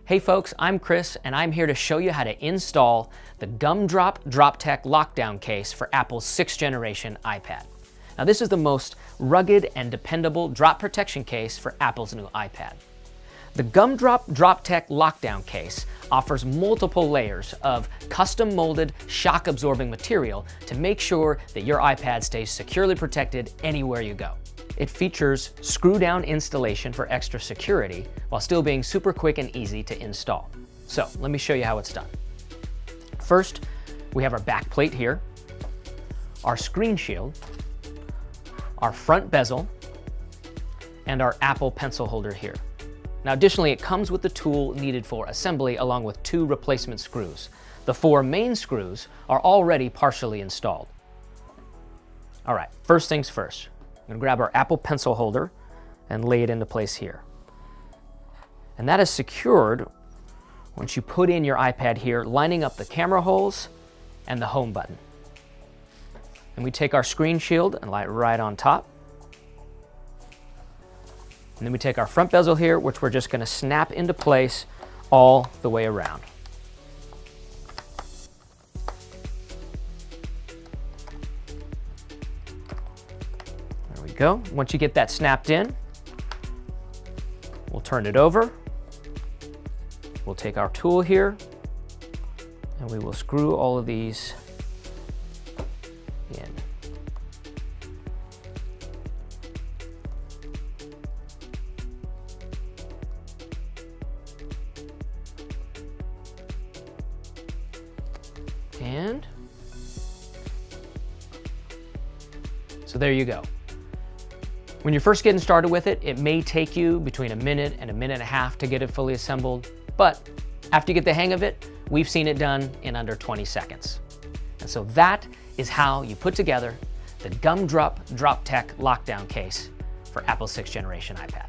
Hey folks, I'm Chris and I'm here to show you how to install the Gumdrop DropTech lockdown case for Apple's 6th generation iPad. Now this is the most rugged and dependable drop protection case for Apple's new iPad. The Gumdrop DropTech lockdown case offers multiple layers of custom molded shock absorbing material to make sure that your iPad stays securely protected anywhere you go. It features screw-down installation for extra security while still being super quick and easy to install. So let me show you how it's done. First, we have our back plate here, our screen shield, our front bezel, and our Apple pencil holder here. Now additionally, it comes with the tool needed for assembly along with 2 replacement screws. The 4 main screws are already partially installed. All right, first things first. I'm going to grab our Apple pencil holder and lay it into place here. And that is secured once you put in your iPad here, lining up the camera holes and the home button. And we take our screen shield and lay it right on top. And then we take our front bezel here, which we're just going to snap into place all the way around. There we go. Once you get that snapped in, we'll turn it over. We'll take our tool here and we will screw all of these in. And so there you go. When you're first getting started with it, it may take you between a minute and a half to get it fully assembled, but after you get the hang of it, we've seen it done in under 20 seconds. And so that is how you put together the Gumdrop DropTech lockdown case for Apple's 6th generation iPad.